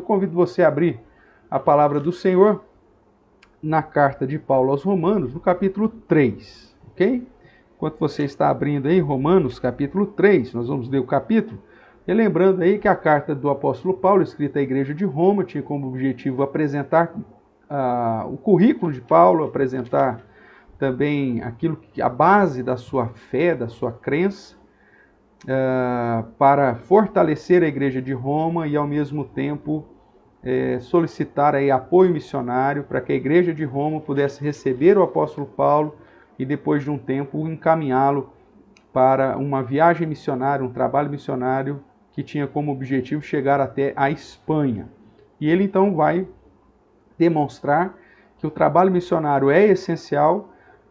Eu convido você a abrir a palavra do Senhor na carta de Paulo aos Romanos, no capítulo 3, ok? Enquanto você está abrindo aí Romanos, capítulo 3, nós vamos ler o capítulo, e lembrando aí que a carta do apóstolo Paulo, escrita à igreja de Roma, tinha como objetivo apresentar o currículo de Paulo, apresentar também a base da sua fé, da sua crença, para fortalecer a igreja de Roma e ao mesmo tempo solicitar aí apoio missionário para que a igreja de Roma pudesse receber o apóstolo Paulo e depois de um tempo encaminhá-lo para uma viagem missionária, um trabalho missionário que tinha como objetivo chegar até a Espanha. E ele então vai demonstrar que o trabalho missionário é essencial,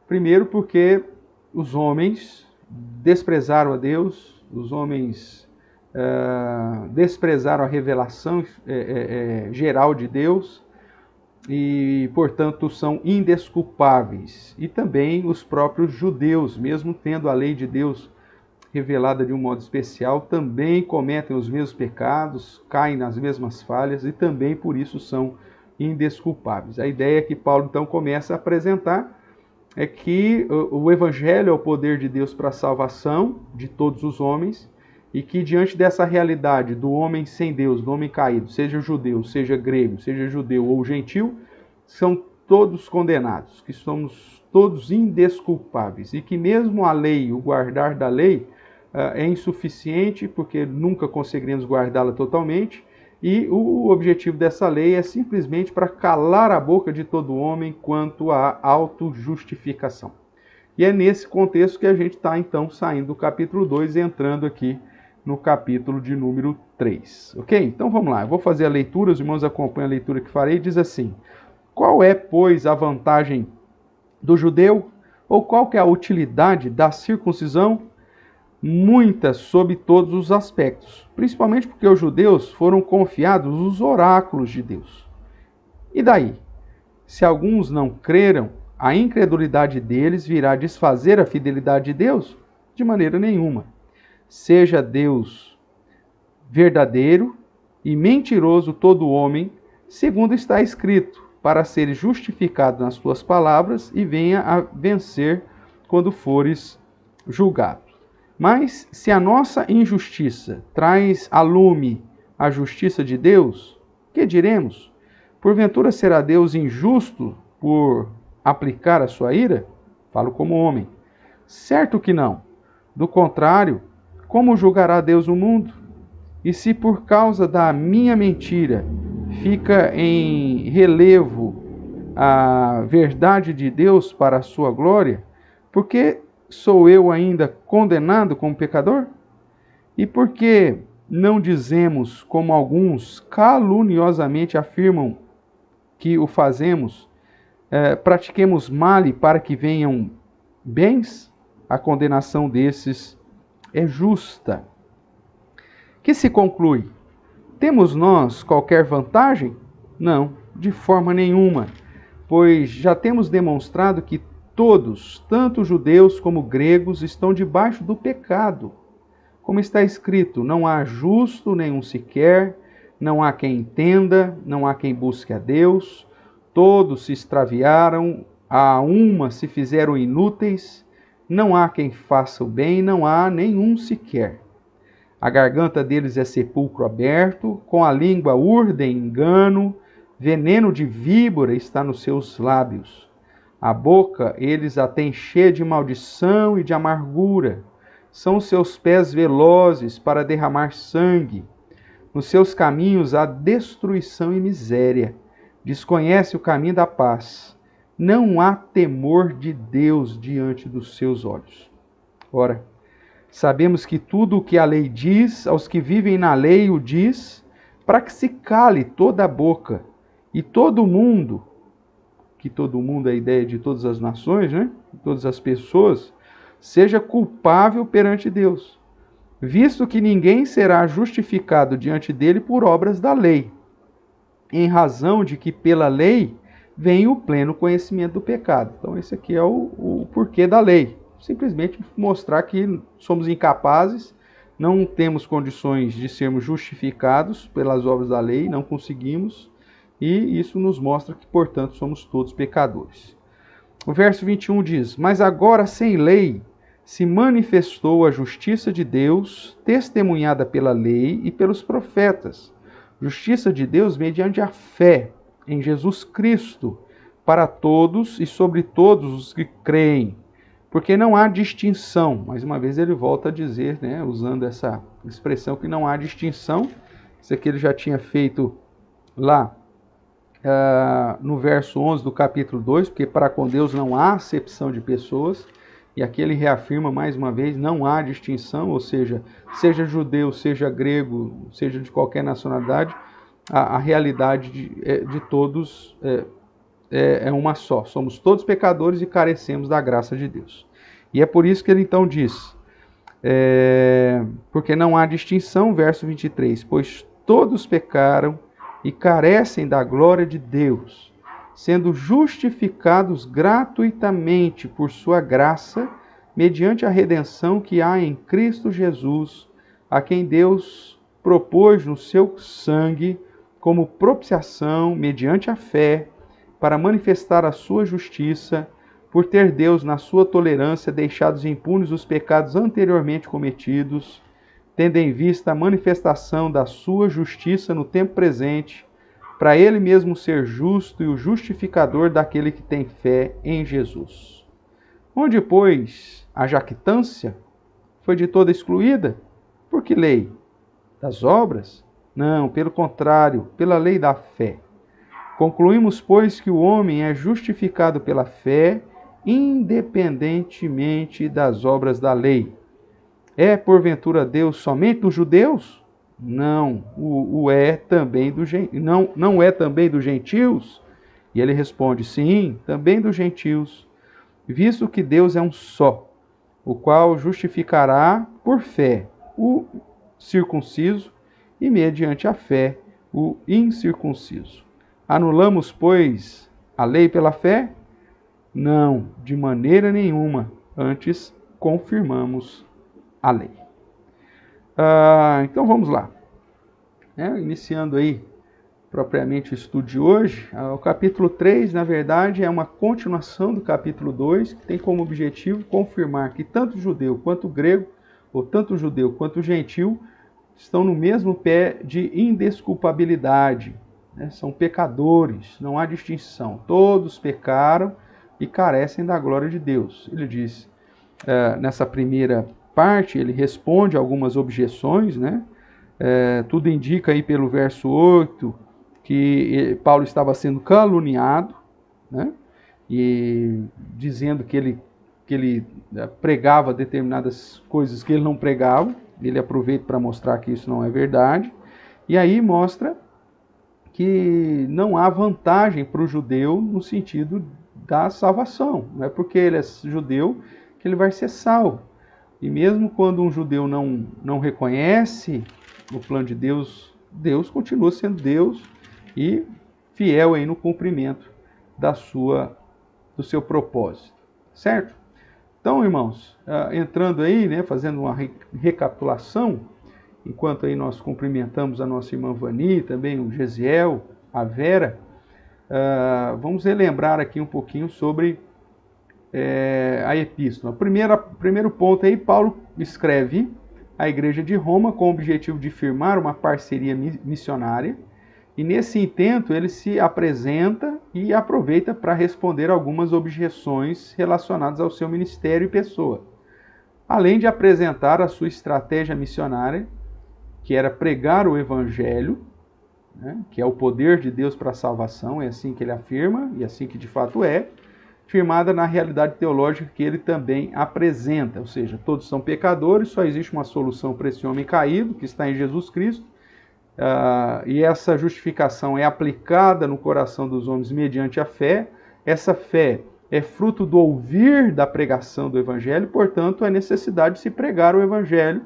primeiro porque os homens desprezaram a Deus, os homens desprezaram a revelação geral de Deus e, portanto, são indesculpáveis. E também os próprios judeus, mesmo tendo a lei de Deus revelada de um modo especial, também cometem os mesmos pecados, caem nas mesmas falhas e também por isso são indesculpáveis. A ideia que Paulo então começa a apresentar é que o evangelho é o poder de Deus para a salvação de todos os homens e que diante dessa realidade do homem sem Deus, do homem caído, seja judeu, seja grego, seja judeu ou gentil, são todos condenados, que somos todos indesculpáveis e que mesmo a lei, o guardar da lei, é insuficiente porque nunca conseguiremos guardá-la totalmente e o objetivo dessa lei é simplesmente para calar a boca de todo homem quanto à autojustificação. E é nesse contexto que a gente está então saindo do capítulo 2 e entrando aqui no capítulo de número 3. Ok? Então vamos lá, eu vou fazer a leitura, os irmãos acompanham a leitura que farei, diz assim: qual é, pois, a vantagem do judeu? Ou qual que é a utilidade da circuncisão? Muitas sob todos os aspectos, principalmente porque os judeus foram confiados os oráculos de Deus. E daí? Se alguns não creram, a incredulidade deles virá desfazer a fidelidade de Deus? De maneira nenhuma. Seja Deus verdadeiro e mentiroso todo homem, segundo está escrito, para seres justificado nas tuas palavras e venha a vencer quando fores julgado. Mas se a nossa injustiça traz a lume a justiça de Deus, que diremos? Porventura será Deus injusto por aplicar a sua ira? Falo como homem. Certo que não. Do contrário, como julgará Deus o mundo? E se por causa da minha mentira fica em relevo a verdade de Deus para a sua glória, por que sou eu ainda condenado como pecador? E por que não dizemos, como alguns caluniosamente afirmam que o fazemos, pratiquemos male para que venham bens? A condenação desses é justa. Que se conclui? Temos nós qualquer vantagem? Não, de forma nenhuma, pois já temos demonstrado que todos, tanto judeus como gregos, estão debaixo do pecado. Como está escrito, não há justo nenhum sequer, não há quem entenda, não há quem busque a Deus, todos se extraviaram, a uma se fizeram inúteis, não há quem faça o bem, não há nenhum sequer. A garganta deles é sepulcro aberto, com a língua urdem engano, veneno de víbora está nos seus lábios. A boca eles a têm cheia de maldição e de amargura. São os seus pés velozes para derramar sangue. Nos seus caminhos há destruição e miséria. Desconhece o caminho da paz. Não há temor de Deus diante dos seus olhos. Ora, sabemos que tudo o que a lei diz, aos que vivem na lei o diz, para que se cale toda a boca e todo mundo, que todo mundo é a ideia de todas as nações, né? Todas as pessoas, seja culpável perante Deus, visto que ninguém será justificado diante dele por obras da lei, em razão de que pela lei vem o pleno conhecimento do pecado. Então esse aqui é o porquê da lei. Simplesmente mostrar que somos incapazes não temos condições de sermos justificados pelas obras da lei, não conseguimos, e isso nos mostra que, portanto, somos todos pecadores. O verso 21 diz: Mas agora sem lei se manifestou a justiça de Deus, testemunhada pela lei e pelos profetas. Justiça de Deus mediante a fé em Jesus Cristo, para todos e sobre todos os que creem. Porque não há distinção. Mais uma vez ele volta a dizer, né, usando essa expressão, que não há distinção. Isso aqui ele já tinha feito lá no verso 11 do capítulo 2, porque para com Deus não há acepção de pessoas. E aqui ele reafirma mais uma vez, não há distinção, ou seja judeu, seja grego, seja de qualquer nacionalidade, a realidade de todos é uma só. Somos todos pecadores e carecemos da graça de Deus. E é por isso que ele então diz, porque não há distinção, verso 23, pois todos pecaram e carecem da glória de Deus, sendo justificados gratuitamente por sua graça, mediante a redenção que há em Cristo Jesus, a quem Deus propôs no seu sangue como propiciação, mediante a fé, para manifestar a sua justiça, por ter Deus, na sua tolerância, deixado impunes os pecados anteriormente cometidos, tendo em vista a manifestação da sua justiça no tempo presente, para ele mesmo ser justo e o justificador daquele que tem fé em Jesus. Onde, pois, a jactância foi de toda excluída? Por que lei? Das obras? Não, pelo contrário, pela lei da fé. Concluímos, pois, que o homem é justificado pela fé, independentemente das obras da lei. É, porventura, Deus somente dos judeus? Não, não é também dos gentios? E ele responde, sim, também dos gentios, visto que Deus é um só, o qual justificará por fé o circunciso e mediante a fé o incircunciso. Anulamos, pois, a lei pela fé? Não, de maneira nenhuma, antes confirmamos a lei. Então vamos lá. Iniciando aí propriamente o estudo de hoje, o capítulo 3, na verdade, é uma continuação do capítulo 2, que tem como objetivo confirmar que tanto judeu quanto grego, ou tanto judeu quanto gentil, estão no mesmo pé de indesculpabilidade. São pecadores, não há distinção. Todos pecaram e carecem da glória de Deus. Ele diz, nessa primeira parte, ele responde algumas objeções, né? Tudo indica aí pelo verso 8 que Paulo estava sendo caluniado, né? E dizendo que ele pregava determinadas coisas que ele não pregava. Ele aproveita para mostrar que isso não é verdade. E aí mostra que não há vantagem para o judeu no sentido da salvação. Não é porque ele é judeu que ele vai ser salvo. E mesmo quando um judeu não reconhece o plano de Deus, Deus continua sendo Deus e fiel aí no cumprimento do seu propósito. Certo? Então, irmãos, entrando aí, né, fazendo uma recapitulação, enquanto aí nós cumprimentamos a nossa irmã Vani, também o Gesiel, a Vera, vamos relembrar aqui um pouquinho sobre a epístola. Primeiro ponto aí, Paulo escreve à igreja de Roma com o objetivo de firmar uma parceria missionária, e nesse intento ele se apresenta e aproveita para responder algumas objeções relacionadas ao seu ministério e pessoa, além de apresentar a sua estratégia missionária, que era pregar o evangelho, né, que é o poder de Deus para a salvação, é assim que ele afirma, e assim que de fato é, firmada na realidade teológica que ele também apresenta, ou seja, todos são pecadores, só existe uma solução para esse homem caído, que está em Jesus Cristo, e essa justificação é aplicada no coração dos homens mediante a fé. Essa fé é fruto do ouvir da pregação do evangelho, portanto, é necessidade de se pregar o evangelho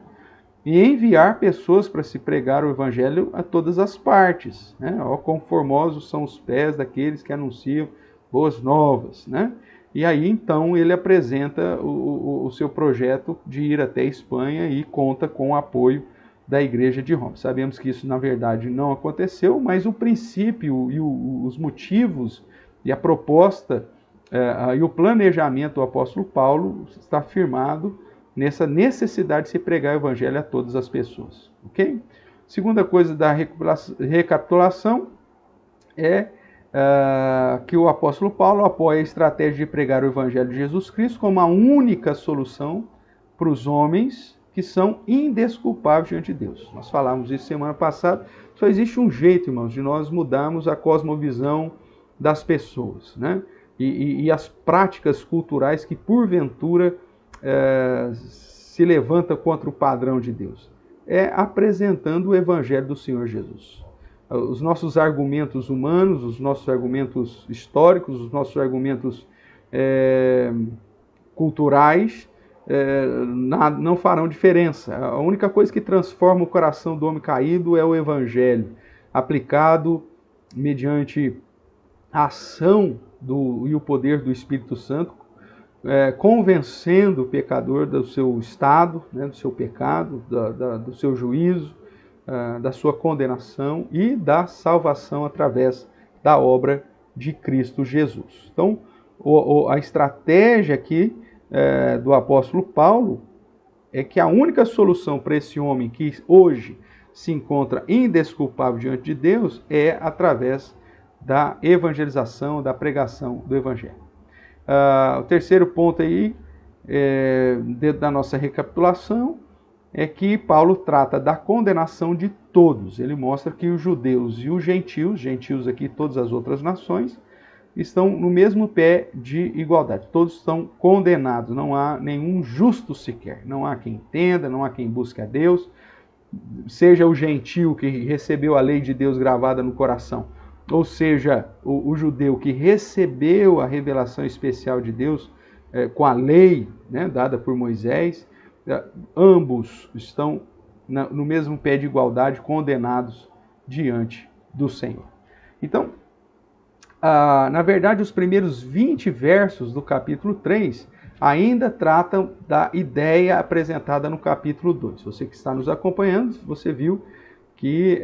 e enviar pessoas para se pregar o evangelho a todas as partes, né? Ó, quão formosos são os pés daqueles que anunciam boas novas, né? E aí, então, ele apresenta o seu projeto de ir até a Espanha e conta com o apoio da Igreja de Roma. Sabemos que isso, na verdade, não aconteceu, mas o princípio e os motivos e a proposta e o planejamento do apóstolo Paulo está firmado nessa necessidade de se pregar o evangelho a todas as pessoas. Ok? Segunda coisa da recapitulação é que o apóstolo Paulo apoia a estratégia de pregar o evangelho de Jesus Cristo como a única solução para os homens que são indesculpáveis diante de Deus. Nós falamos isso semana passada. Só existe um jeito, irmãos, de nós mudarmos a cosmovisão das pessoas, né? E as práticas culturais que, porventura, se levantam contra o padrão de Deus. É apresentando o evangelho do Senhor Jesus. Os nossos argumentos humanos, os nossos argumentos históricos, os nossos argumentos culturais não farão diferença. A única coisa que transforma o coração do homem caído é o evangelho, aplicado mediante a ação e o poder do Espírito Santo, convencendo o pecador do seu estado, né, do seu pecado, do seu juízo, da sua condenação e da salvação através da obra de Cristo Jesus. Então, a estratégia aqui do apóstolo Paulo é que a única solução para esse homem que hoje se encontra indesculpável diante de Deus é através da evangelização, da pregação do evangelho. O terceiro ponto aí, dentro da nossa recapitulação, é que Paulo trata da condenação de todos. Ele mostra que os judeus e os gentios aqui, todas as outras nações, estão no mesmo pé de igualdade. Todos estão condenados, não há nenhum justo sequer. Não há quem entenda, não há quem busque a Deus. Seja o gentio que recebeu a lei de Deus gravada no coração, ou seja, o judeu que recebeu a revelação especial de Deus com a lei, né, dada por Moisés, ambos estão no mesmo pé de igualdade, condenados diante do Senhor. Então, na verdade, os primeiros 20 versos do capítulo 3 ainda tratam da ideia apresentada no capítulo 2. Você que está nos acompanhando, você viu que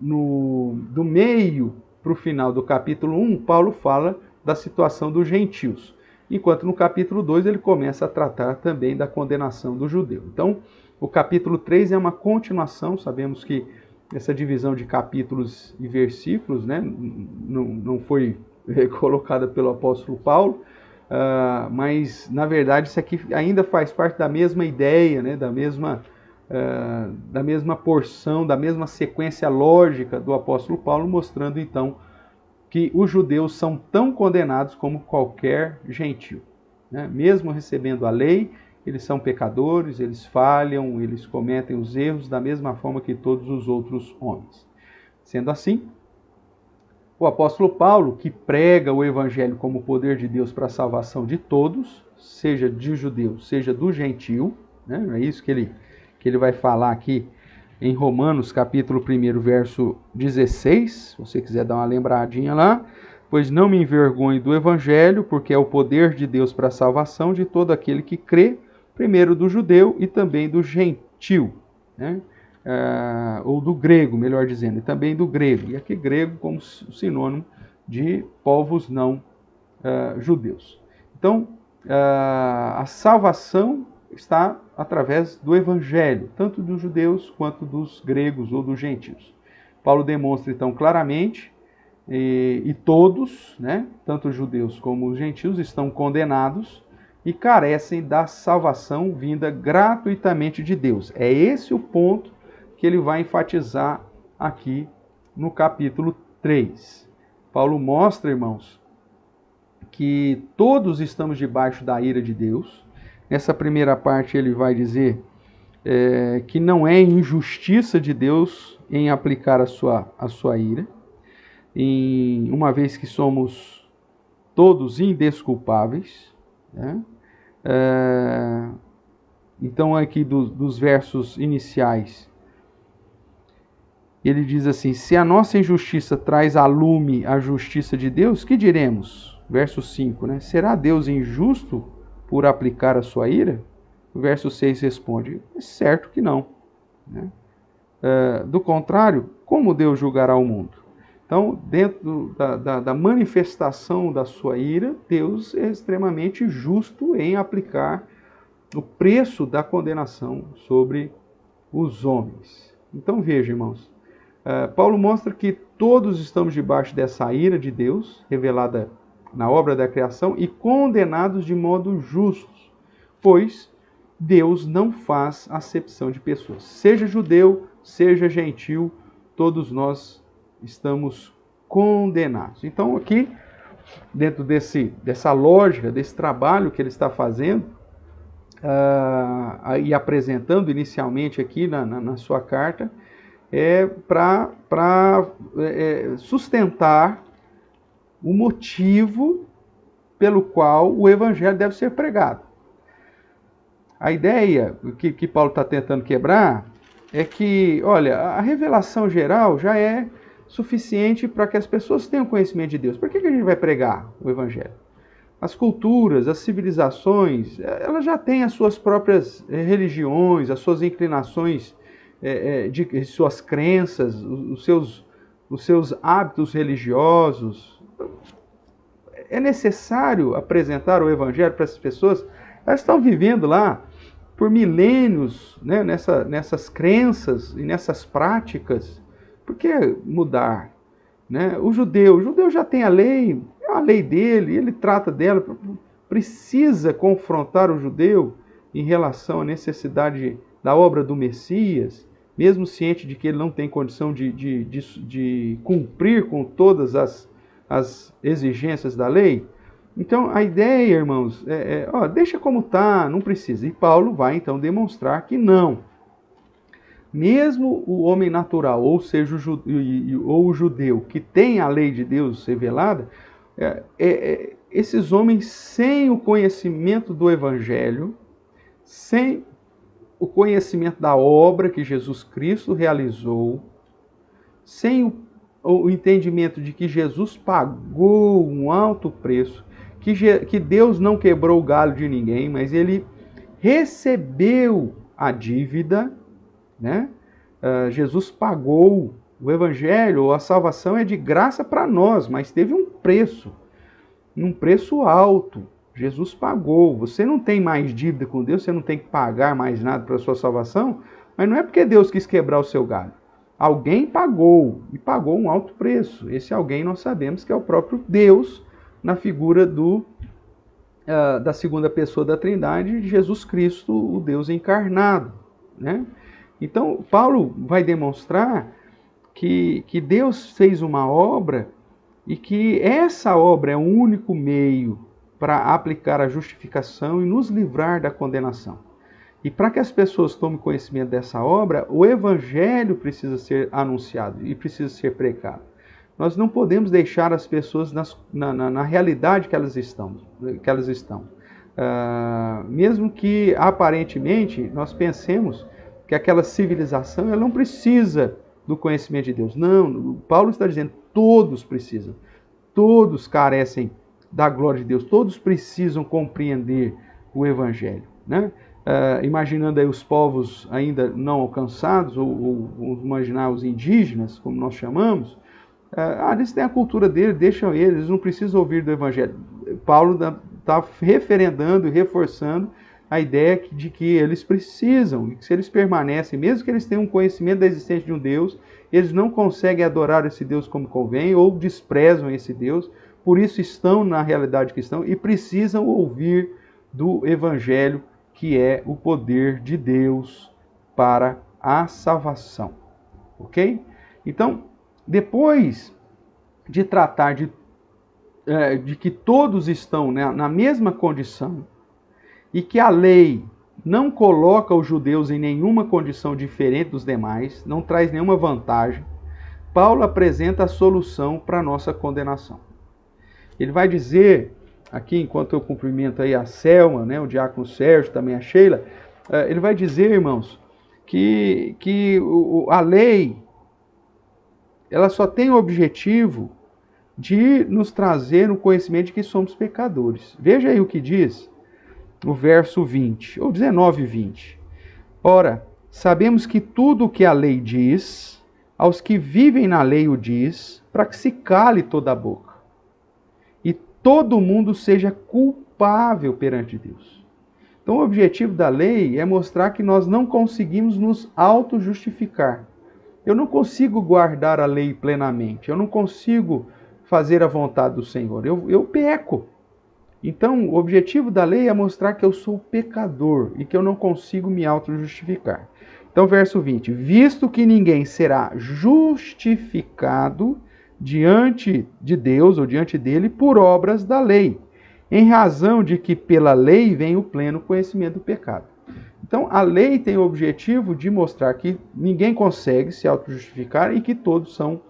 do meio para o final do capítulo 1, Paulo fala da situação dos gentios, enquanto no capítulo 2 ele começa a tratar também da condenação do judeu. Então, o capítulo 3 é uma continuação. Sabemos que essa divisão de capítulos e versículos, né, não foi colocada pelo apóstolo Paulo, mas, na verdade, isso aqui ainda faz parte da mesma ideia, né, da mesma porção, da mesma sequência lógica do apóstolo Paulo, mostrando, então, que os judeus são tão condenados como qualquer gentio, né? Mesmo recebendo a lei, eles são pecadores, eles falham, eles cometem os erros da mesma forma que todos os outros homens. Sendo assim, o apóstolo Paulo, que prega o evangelho como poder de Deus para a salvação de todos, seja de judeu, seja do gentio, né? É isso que ele vai falar aqui em Romanos, capítulo 1, verso 16, se você quiser dar uma lembradinha lá. Pois não me envergonhe do evangelho, porque é o poder de Deus para a salvação de todo aquele que crê, primeiro do judeu e também do gentio, né? Ou do grego, melhor dizendo, e também do grego. E aqui grego como sinônimo de povos não judeus. Então, a salvação está através do evangelho, tanto dos judeus quanto dos gregos ou dos gentios. Paulo demonstra, então, claramente, e todos, né, tanto os judeus como os gentios, estão condenados e carecem da salvação vinda gratuitamente de Deus. É esse o ponto que ele vai enfatizar aqui no capítulo 3. Paulo mostra, irmãos, que todos estamos debaixo da ira de Deus. Nessa primeira parte ele vai dizer que não é injustiça de Deus em aplicar a sua ira, uma vez que somos todos indesculpáveis, né? Então aqui dos versos iniciais, ele diz assim: se a nossa injustiça traz à lume a justiça de Deus, que diremos? verso 5, né? Será Deus injusto por aplicar a sua ira? O verso 6 responde, é certo que não, né? Do contrário, como Deus julgará o mundo? Então, dentro da manifestação da sua ira, Deus é extremamente justo em aplicar o preço da condenação sobre os homens. Então, veja, irmãos, Paulo mostra que todos estamos debaixo dessa ira de Deus, revelada na obra da criação, e condenados de modo justo, pois Deus não faz acepção de pessoas. Seja judeu, seja gentil, todos nós estamos condenados. Então, aqui, dentro dessa lógica, desse trabalho que ele está fazendo, e apresentando inicialmente aqui na sua carta, é para sustentar o motivo pelo qual o evangelho deve ser pregado. A ideia que Paulo está tentando quebrar é que, olha, a revelação geral já é suficiente para que as pessoas tenham conhecimento de Deus. Por que a gente vai pregar o evangelho? As culturas, as civilizações, elas já têm as suas próprias religiões, as suas inclinações, suas crenças, os seus hábitos religiosos. É necessário apresentar o evangelho para essas pessoas. Elas estão vivendo lá por milênios, né, nessas crenças e nessas práticas. Por que mudar? Né? O judeu já tem a lei, é a lei dele, ele trata dela. Precisa confrontar o judeu em relação à necessidade da obra do Messias, mesmo ciente de que ele não tem condição de cumprir com todas as exigências da lei. Então, a ideia, irmãos, deixa como está, não precisa. E Paulo vai, então, demonstrar que não. Mesmo o homem natural, ou seja, o judeu, que tem a lei de Deus revelada, esses homens, sem o conhecimento do Evangelho, sem o conhecimento da obra que Jesus Cristo realizou, sem o entendimento de que Jesus pagou um alto preço, que Deus não quebrou o galho de ninguém, mas ele recebeu a dívida, né? Jesus pagou. O evangelho, a salvação é de graça para nós, mas teve um preço alto. Jesus pagou. Você não tem mais dívida com Deus, você não tem que pagar mais nada para a sua salvação, mas não é porque Deus quis quebrar o seu galho. Alguém pagou, e pagou um alto preço. Esse alguém nós sabemos que é o próprio Deus, na figura da segunda pessoa da Trindade, Jesus Cristo, o Deus encarnado, né? Então, Paulo vai demonstrar que Deus fez uma obra e que essa obra é o único meio para aplicar a justificação e nos livrar da condenação. E para que as pessoas tomem conhecimento dessa obra, o evangelho precisa ser anunciado e precisa ser pregado. Nós não podemos deixar as pessoas na realidade que elas estão. Mesmo que aparentemente nós pensemos que aquela civilização ela não precisa do conhecimento de Deus. Não, Paulo está dizendo, todos precisam. Todos carecem da glória de Deus. Todos precisam compreender o Evangelho, né? Imaginando aí os povos ainda não alcançados, ou imaginar os indígenas, como nós chamamos, eles têm a cultura deles, deixam eles não precisam ouvir do Evangelho. Paulo está referendando e reforçando a ideia de que eles precisam, e que se eles permanecem, mesmo que eles tenham um conhecimento da existência de um Deus, eles não conseguem adorar esse Deus como convém, ou desprezam esse Deus, por isso estão na realidade que estão, e precisam ouvir do Evangelho, que é o poder de Deus para a salvação. Ok? Então, depois de tratar de que todos estão, né, na mesma condição, e que a lei não coloca os judeus em nenhuma condição diferente dos demais, não traz nenhuma vantagem, Paulo apresenta a solução para a nossa condenação. Ele vai dizer, aqui enquanto eu cumprimento aí a Selma, né, o diácono Sérgio, também a Sheila, ele vai dizer, irmãos, que a lei ela só tem o objetivo de nos trazer o conhecimento de que somos pecadores. Veja aí o que diz no verso 20, ou 19 e 20. Ora, sabemos que tudo o que a lei diz, aos que vivem na lei o diz, para que se cale toda a boca, e todo mundo seja culpável perante Deus. Então o objetivo da lei é mostrar que nós não conseguimos nos auto-justificar. Eu não consigo guardar a lei plenamente, eu não consigo fazer a vontade do Senhor, eu peco. Então, o objetivo da lei é mostrar que eu sou pecador e que eu não consigo me auto-justificar. Então, verso 20: visto que ninguém será justificado diante de Deus ou diante dele por obras da lei, em razão de que pela lei vem o pleno conhecimento do pecado. Então, a lei tem o objetivo de mostrar que ninguém consegue se auto-justificar e que todos são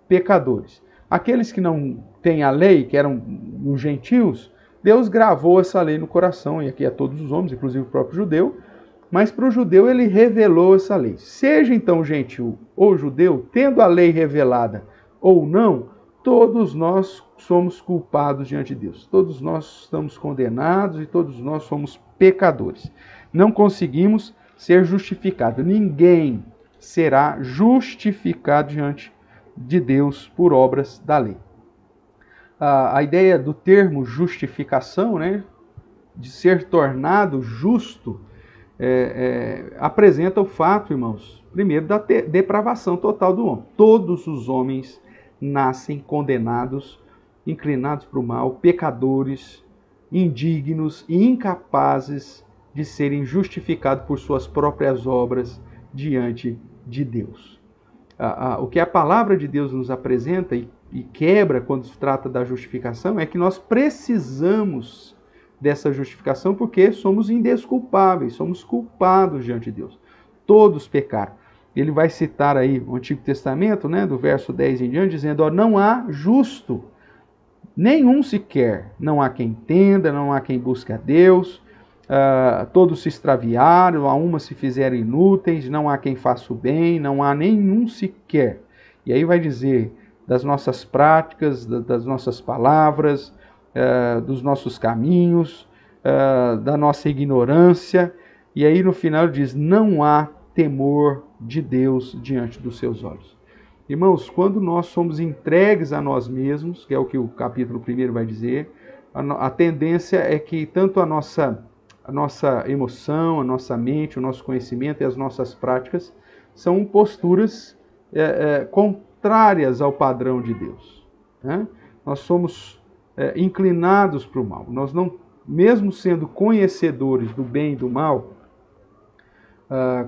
pecadores. Aqueles que não têm a lei, que eram os gentios, Deus gravou essa lei no coração, e aqui a todos os homens, inclusive o próprio judeu, mas para o judeu ele revelou essa lei. Seja então gentil ou judeu, tendo a lei revelada ou não, todos nós somos culpados diante de Deus. Todos nós estamos condenados e todos nós somos pecadores. Não conseguimos ser justificados. Ninguém será justificado diante de Deus por obras da lei. A ideia do termo justificação, né, de ser tornado justo, apresenta o fato, irmãos, primeiro, da depravação total do homem. Todos os homens nascem condenados, inclinados para o mal, pecadores, indignos e incapazes de serem justificados por suas próprias obras diante de Deus. O que a palavra de Deus nos apresenta e quebra quando se trata da justificação é que nós precisamos dessa justificação porque somos indesculpáveis, somos culpados diante de Deus. Todos pecaram. Ele vai citar aí o Antigo Testamento, né, do verso 10 em diante, dizendo: ó, não há justo, nenhum sequer, não há quem entenda, não há quem busque a Deus, todos se extraviaram, a uma se fizeram inúteis, não há quem faça o bem, não há nenhum sequer. E aí vai dizer das nossas práticas, das nossas palavras, dos nossos caminhos, da nossa ignorância. E aí no final diz: não há temor de Deus diante dos seus olhos. Irmãos, quando nós somos entregues a nós mesmos, que é o que o capítulo 1 vai dizer, a tendência é que tanto a nossa emoção, a nossa mente, o nosso conhecimento e as nossas práticas são posturas contrárias ao padrão de Deus, né? Nós somos inclinados para o mal. Nós não, mesmo sendo conhecedores do bem e do mal,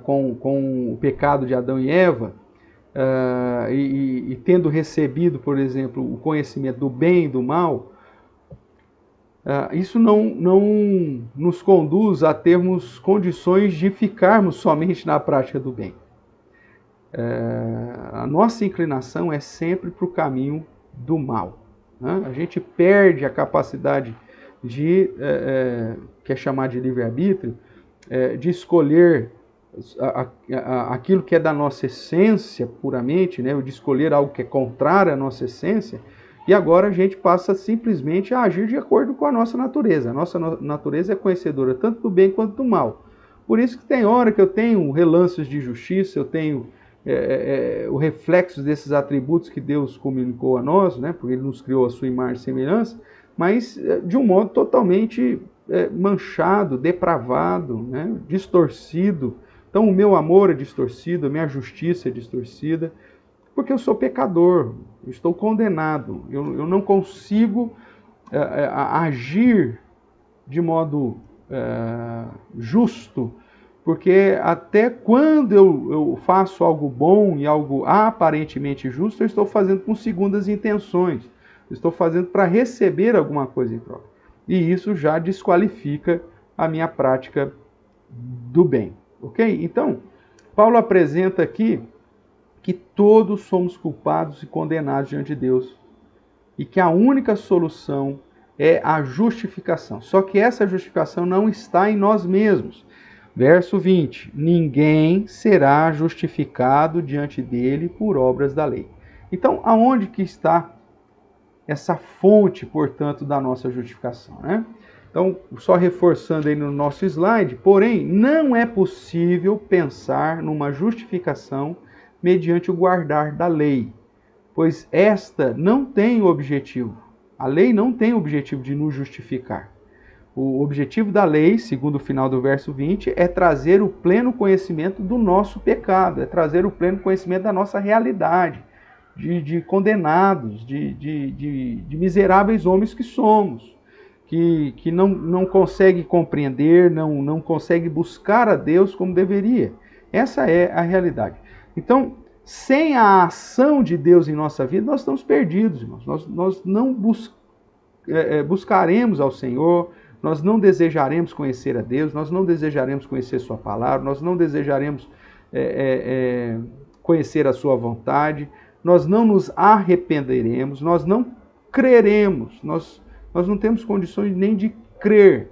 com o pecado de Adão e Eva, e tendo recebido, por exemplo, o conhecimento do bem e do mal, isso não nos conduz a termos condições de ficarmos somente na prática do bem. A nossa inclinação é sempre para o caminho do mal, né? A gente perde a capacidade de, que é chamar de livre-arbítrio, de escolher aquilo que é da nossa essência puramente, né? De escolher algo que é contrário à nossa essência, e agora a gente passa simplesmente a agir de acordo com a nossa natureza. A nossa natureza é conhecedora tanto do bem quanto do mal. Por isso que tem hora que eu tenho relances de justiça, eu tenho o reflexo desses atributos que Deus comunicou a nós, né? Porque Ele nos criou a sua imagem e semelhança, mas de um modo totalmente manchado, depravado, né? Distorcido. Então o meu amor é distorcido, a minha justiça é distorcida, porque eu sou pecador, eu estou condenado, eu não consigo agir de modo justo, porque até quando eu faço algo bom e algo aparentemente justo, eu estou fazendo com segundas intenções, eu estou fazendo para receber alguma coisa em troca. E isso já desqualifica a minha prática do bem, ok? Então, Paulo apresenta aqui que todos somos culpados e condenados diante de Deus e que a única solução é a justificação. Só que essa justificação não está em nós mesmos. Verso 20: ninguém será justificado diante dele por obras da lei. Então, aonde que está essa fonte, portanto, da nossa justificação, né? Então, só reforçando aí no nosso slide, porém, não é possível pensar numa justificação mediante o guardar da lei, pois esta não tem o objetivo. A lei não tem o objetivo de nos justificar. O objetivo da lei, segundo o final do verso 20, é trazer o pleno conhecimento do nosso pecado, é trazer o pleno conhecimento da nossa realidade, de condenados, de miseráveis homens que somos, que não consegue compreender, não consegue buscar a Deus como deveria. Essa é a realidade. Então, sem a ação de Deus em nossa vida, nós estamos perdidos, irmãos. Nós não buscaremos ao Senhor, nós não desejaremos conhecer a Deus, nós não desejaremos conhecer Sua palavra, nós não desejaremos conhecer a Sua vontade, nós não nos arrependeremos, nós não creremos, nós não temos condições nem de crer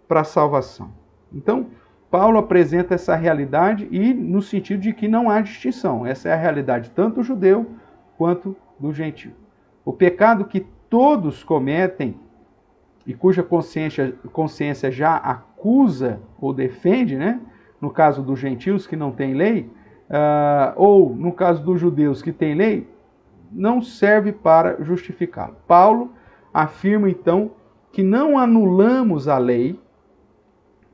para a salvação. Então, Paulo apresenta essa realidade e no sentido de que não há distinção. Essa é a realidade tanto do judeu quanto do gentio. O pecado que todos cometem e cuja consciência já acusa ou defende, né? No caso dos gentios que não têm lei, ou no caso dos judeus que têm lei, não serve para justificá-lo. Paulo afirma então que não anulamos a lei,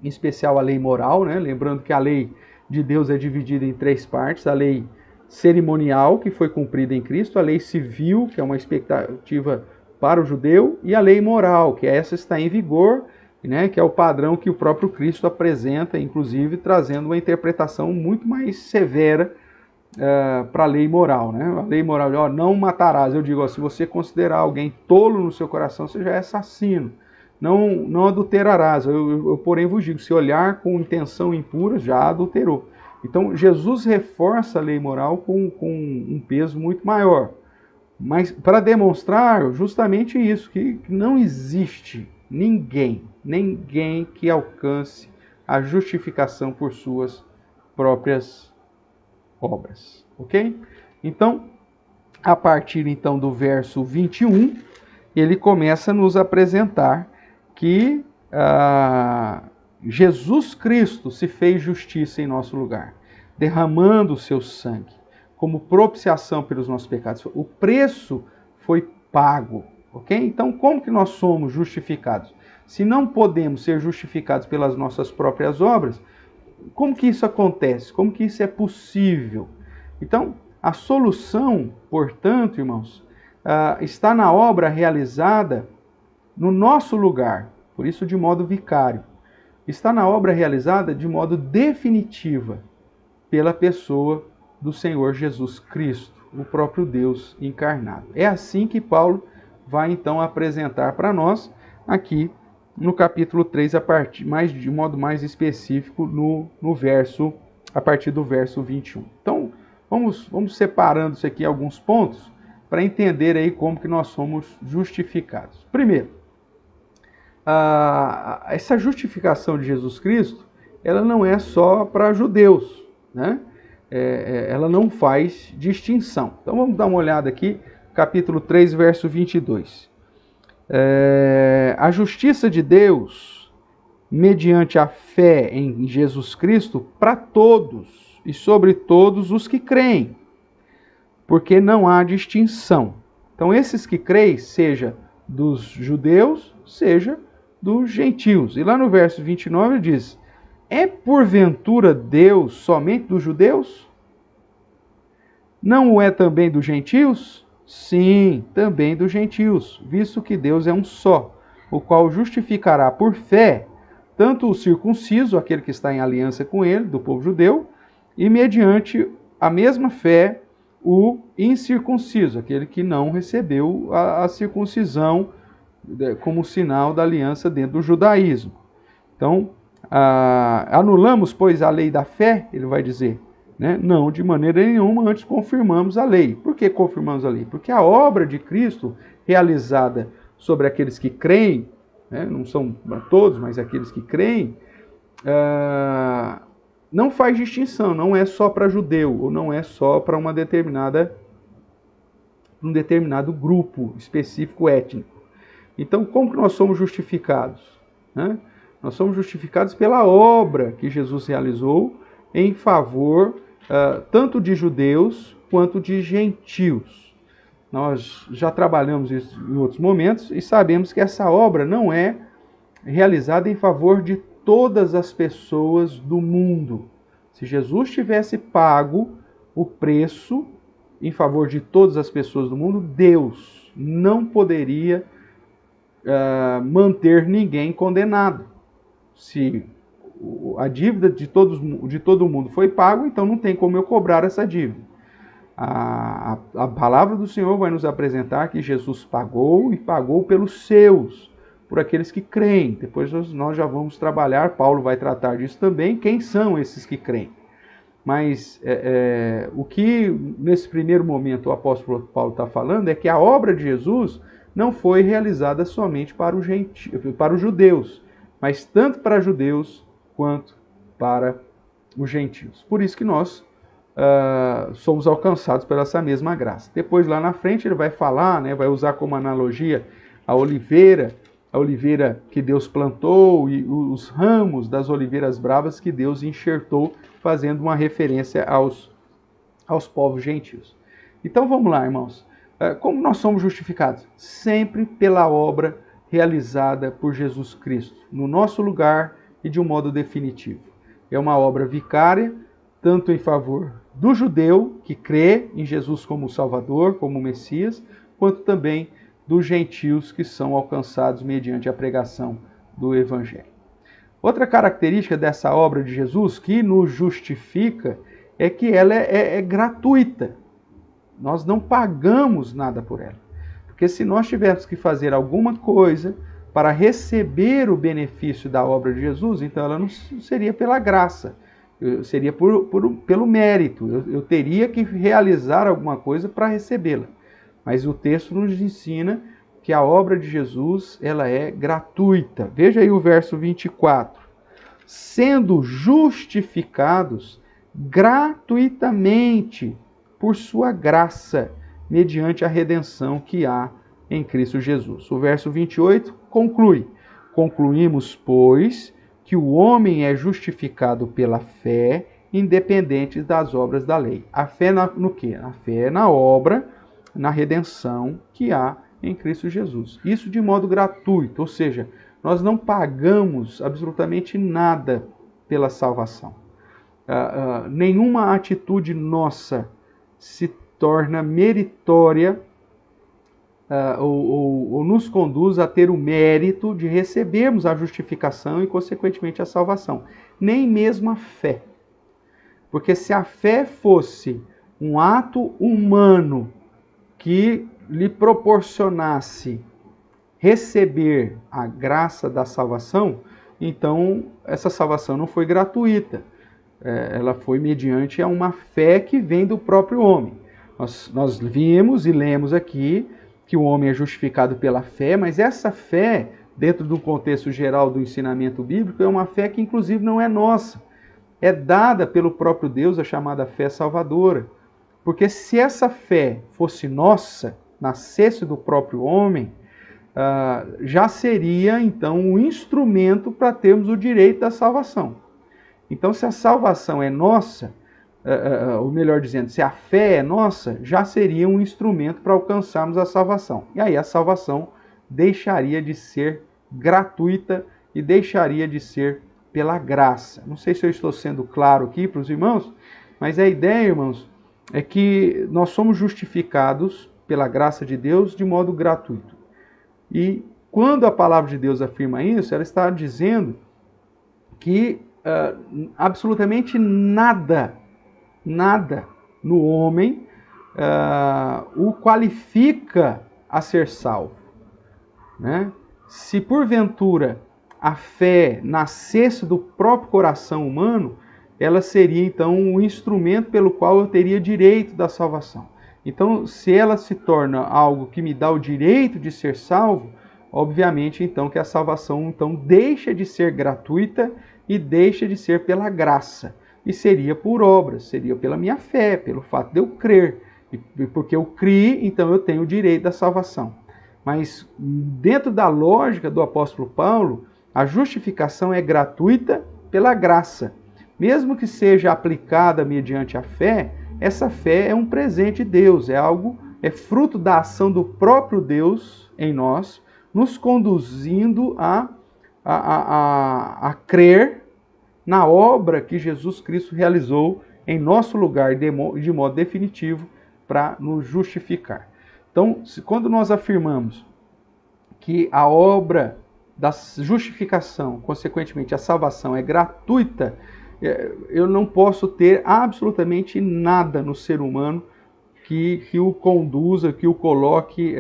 em especial a lei moral, né? Lembrando que a lei de Deus é dividida em 3 partes: a lei cerimonial, que foi cumprida em Cristo, a lei civil, que é uma expectativa para o judeu, e a lei moral, que essa está em vigor, né? Que é o padrão que o próprio Cristo apresenta, inclusive trazendo uma interpretação muito mais severa para a lei moral, né? A lei moral, ó, não matarás. Eu digo, ó, se você considerar alguém tolo no seu coração, você já é assassino. Não adulterarás. Porém, vos digo, se olhar com intenção impura, já adulterou. Então, Jesus reforça a lei moral com um peso muito maior. Mas para demonstrar justamente isso, que não existe ninguém que alcance a justificação por suas próprias obras, ok? Então, a partir então do verso 21, ele começa a nos apresentar que Jesus Cristo se fez justiça em nosso lugar, derramando o seu sangue como propiciação pelos nossos pecados. O preço foi pago, ok? Então, como que nós somos justificados? Se não podemos ser justificados pelas nossas próprias obras, como que isso acontece? Como que isso é possível? Então, a solução, portanto, irmãos, está na obra realizada no nosso lugar, por isso de modo vicário. Está na obra realizada de modo definitiva pela pessoa do Senhor Jesus Cristo, o próprio Deus encarnado. É assim que Paulo vai então apresentar para nós aqui no capítulo 3, de modo mais específico, a partir do verso 21. Então, vamos separando isso aqui em alguns pontos para entender aí como que nós somos justificados. Primeiro, essa justificação de Jesus Cristo, ela não é só para judeus, né? Ela não faz distinção. Então vamos dar uma olhada aqui, capítulo 3, verso 22. A justiça de Deus, mediante a fé em Jesus Cristo, para todos e sobre todos os que creem, porque não há distinção. Então esses que creem, seja dos judeus, seja dos gentios. E lá no verso 29 ele diz: é porventura Deus somente dos judeus? Não o é também dos gentios? Sim, também dos gentios, visto que Deus é um só, o qual justificará por fé tanto o circunciso, aquele que está em aliança com ele, do povo judeu, e mediante a mesma fé o incircunciso, aquele que não recebeu a circuncisão como sinal da aliança dentro do judaísmo. Então, anulamos, pois, a lei da fé, ele vai dizer, né? Não, de maneira nenhuma, antes confirmamos a lei. Por que confirmamos a lei? Porque a obra de Cristo, realizada sobre aqueles que creem, né? Não são todos, mas aqueles que creem, não faz distinção, não é só para judeu, ou não é só para uma determinada para um determinado grupo específico étnico. Então, como que nós somos justificados? Né? Nós somos justificados pela obra que Jesus realizou em favor tanto de judeus quanto de gentios. Nós já trabalhamos isso em outros momentos e sabemos que essa obra não é realizada em favor de todas as pessoas do mundo. Se Jesus tivesse pago o preço em favor de todas as pessoas do mundo, Deus não poderia manter ninguém condenado. Se a dívida de todo mundo foi pago, então não tem como eu cobrar essa dívida. A palavra do Senhor vai nos apresentar que Jesus pagou e pagou pelos seus, por aqueles que creem. Depois nós já vamos trabalhar, Paulo vai tratar disso também, quem são esses que creem. Mas o que nesse primeiro momento o apóstolo Paulo está falando é que a obra de Jesus não foi realizada somente para os judeus, mas tanto para judeus quanto para os gentios. Por isso que nós somos alcançados por essa mesma graça. Depois lá na frente ele vai falar, né, vai usar como analogia a oliveira que Deus plantou e os ramos das oliveiras bravas que Deus enxertou, fazendo uma referência aos povos gentios. Então vamos lá, irmãos. Como nós somos justificados? Sempre pela obra realizada por Jesus Cristo, no nosso lugar e de um modo definitivo. É uma obra vicária, tanto em favor do judeu, que crê em Jesus como Salvador, como Messias, quanto também dos gentios que são alcançados mediante a pregação do Evangelho. Outra característica dessa obra de Jesus que nos justifica é que ela é gratuita. Nós não pagamos nada por ela. Porque se nós tivéssemos que fazer alguma coisa para receber o benefício da obra de Jesus, então ela não seria pela graça, seria pelo mérito. Eu teria que realizar alguma coisa para recebê-la. Mas o texto nos ensina que a obra de Jesus ela é gratuita. Veja aí o verso 24. Sendo justificados gratuitamente por sua graça, mediante a redenção que há em Cristo Jesus. O verso 28 conclui: concluímos, pois, que o homem é justificado pela fé, independente das obras da lei. A fé no quê? A fé na obra, na redenção que há em Cristo Jesus. Isso de modo gratuito, ou seja, nós não pagamos absolutamente nada pela salvação. Nenhuma atitude nossa se torna meritória ou nos conduz a ter o mérito de recebermos a justificação e, consequentemente, a salvação. Nem mesmo a fé. Porque se a fé fosse um ato humano que lhe proporcionasse receber a graça da salvação, então essa salvação não foi gratuita. Ela foi mediante a uma fé que vem do próprio homem. Nós vimos e lemos aqui que o homem é justificado pela fé, mas essa fé, dentro do contexto geral do ensinamento bíblico, é uma fé que inclusive não é nossa. É dada pelo próprio Deus, a chamada fé salvadora. Porque se essa fé fosse nossa, nascesse do próprio homem, já seria então um instrumento para termos o direito da salvação. Então, se a salvação é nossa, ou melhor dizendo, se a fé é nossa, já seria um instrumento para alcançarmos a salvação. E aí a salvação deixaria de ser gratuita e deixaria de ser pela graça. Não sei se eu estou sendo claro aqui para os irmãos, mas a ideia, irmãos, é que nós somos justificados pela graça de Deus de modo gratuito. E quando a palavra de Deus afirma isso, ela está dizendo que absolutamente nada no homem o qualifica a ser salvo. Né? Se porventura a fé nascesse do próprio coração humano, ela seria então um instrumento pelo qual eu teria direito da salvação. Então, se ela se torna algo que me dá o direito de ser salvo, obviamente então que a salvação então deixa de ser gratuita e deixa de ser pela graça. E seria por obras, seria pela minha fé, pelo fato de eu crer. E porque eu criei, então eu tenho o direito da salvação. Mas dentro da lógica do apóstolo Paulo, a justificação é gratuita pela graça. Mesmo que seja aplicada mediante a fé, essa fé é um presente de Deus, é fruto da ação do próprio Deus em nós, nos conduzindo a crer na obra que Jesus Cristo realizou em nosso lugar de modo definitivo para nos justificar. Então, quando nós afirmamos que a obra da justificação, consequentemente a salvação, é gratuita, eu não posso ter absolutamente nada no ser humano que o conduza, que o coloque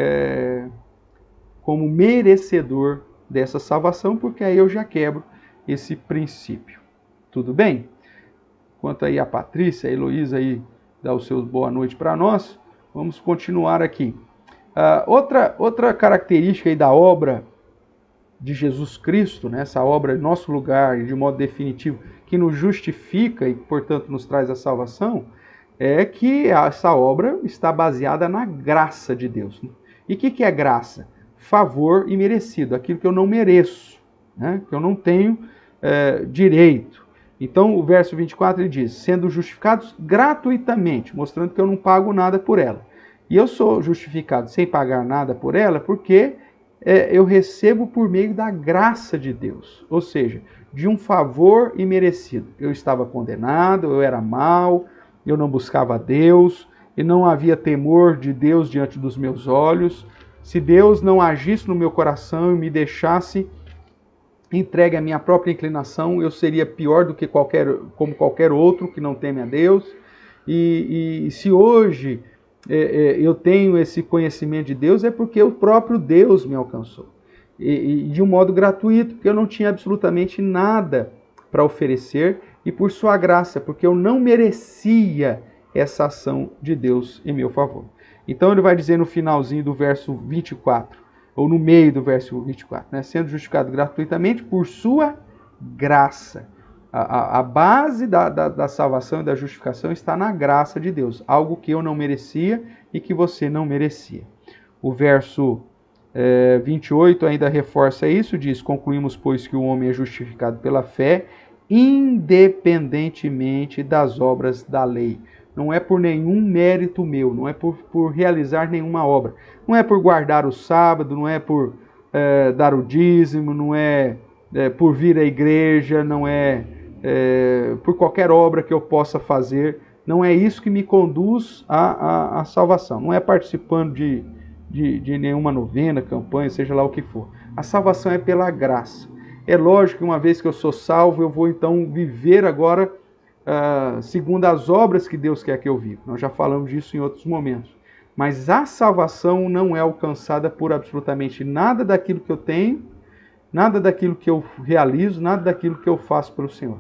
como merecedor dessa salvação, porque aí eu já quebro esse princípio. Tudo bem? Enquanto aí a Patrícia, a Heloísa aí dá o seu boa noite para nós, vamos continuar aqui. Outra característica aí da obra de Jesus Cristo, né, essa obra em nosso lugar, de modo definitivo, que nos justifica e, portanto, nos traz a salvação, é que essa obra está baseada na graça de Deus. E o que é graça? Favor imerecido, aquilo que eu não mereço, né, que eu não tenho direito. Então, o verso 24 ele diz, sendo justificados gratuitamente, mostrando que eu não pago nada por ela. E eu sou justificado sem pagar nada por ela porque eu recebo por meio da graça de Deus, ou seja, de um favor imerecido. Eu estava condenado, eu era mau, eu não buscava Deus, e não havia temor de Deus diante dos meus olhos. Se Deus não agisse no meu coração e me deixasse entregue à minha própria inclinação, eu seria pior do que como qualquer outro que não teme a Deus. E se hoje eu tenho esse conhecimento de Deus, é porque o próprio Deus me alcançou. E de um modo gratuito, porque eu não tinha absolutamente nada para oferecer, e por sua graça, porque eu não merecia essa ação de Deus em meu favor. Então ele vai dizer no finalzinho do verso 24, ou no meio do verso 24, né? Sendo justificado gratuitamente por sua graça. A base da salvação e da justificação está na graça de Deus, algo que eu não merecia e que você não merecia. O verso 28 ainda reforça isso, diz, concluímos, pois, que o homem é justificado pela fé, independentemente das obras da lei. Não é por nenhum mérito meu, não é por realizar nenhuma obra. Não é por guardar o sábado, não é por dar o dízimo, não é por vir à igreja, não é por qualquer obra que eu possa fazer. Não é isso que me conduz à salvação. Não é participando de nenhuma novena, campanha, seja lá o que for. A salvação é pela graça. É lógico que uma vez que eu sou salvo, eu vou então viver agora segundo as obras que Deus quer que eu viva. Nós já falamos disso em outros momentos. Mas a salvação não é alcançada por absolutamente nada daquilo que eu tenho, nada daquilo que eu realizo, nada daquilo que eu faço pelo Senhor.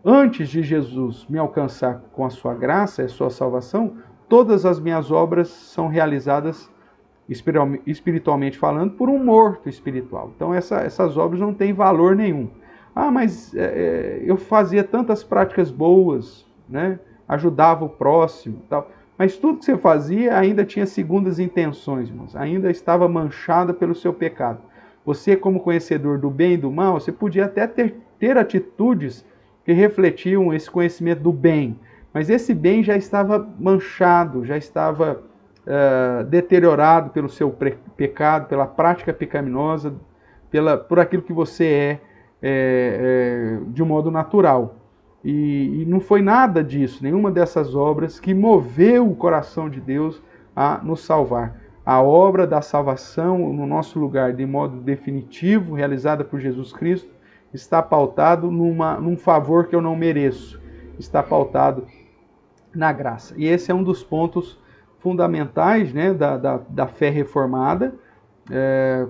Antes de Jesus me alcançar com a sua graça e a sua salvação, todas as minhas obras são realizadas, espiritualmente falando, por um morto espiritual. Então essas obras não têm valor nenhum. Mas eu fazia tantas práticas boas, né? Ajudava o próximo, tal. Mas tudo que você fazia ainda tinha segundas intenções, irmãos. Ainda estava manchada pelo seu pecado. Você, como conhecedor do bem e do mal, você podia até ter atitudes que refletiam esse conhecimento do bem. Mas esse bem já estava manchado, já estava deteriorado pelo seu pecado, pela prática pecaminosa, por aquilo que você de um modo natural. E não foi nada disso, nenhuma dessas obras que moveu o coração de Deus a nos salvar. A obra da salvação no nosso lugar, de modo definitivo, realizada por Jesus Cristo, está pautado num favor que eu não mereço. Está pautado na graça. E esse é um dos pontos fundamentais, né, da fé reformada,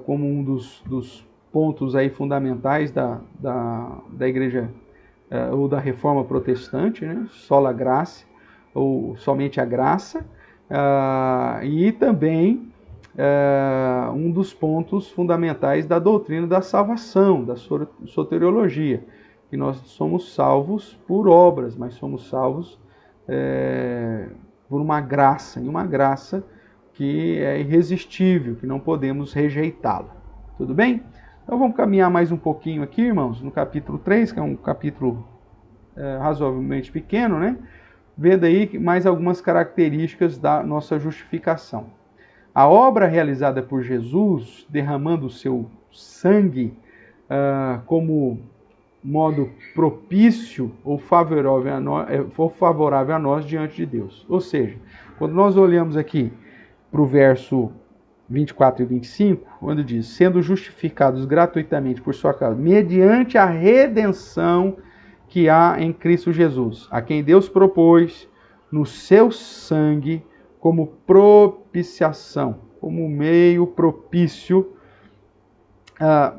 como um dos pontos aí fundamentais da igreja ou da reforma protestante, né, sola graça, ou somente a graça, e também um dos pontos fundamentais da doutrina da salvação, da soteriologia, que nós somos salvos por obras, mas somos salvos por uma graça, e uma graça que é irresistível, que não podemos rejeitá-la. Tudo bem? Então vamos caminhar mais um pouquinho aqui, irmãos, no capítulo 3, que é um capítulo razoavelmente pequeno, né? Vendo aí mais algumas características da nossa justificação. A obra realizada por Jesus, derramando o seu sangue como modo propício ou favorável a nós diante de Deus. Ou seja, quando nós olhamos aqui para o verso 24 e 25, onde diz, sendo justificados gratuitamente por sua causa, mediante a redenção que há em Cristo Jesus, a quem Deus propôs no seu sangue como propiciação, como meio propício,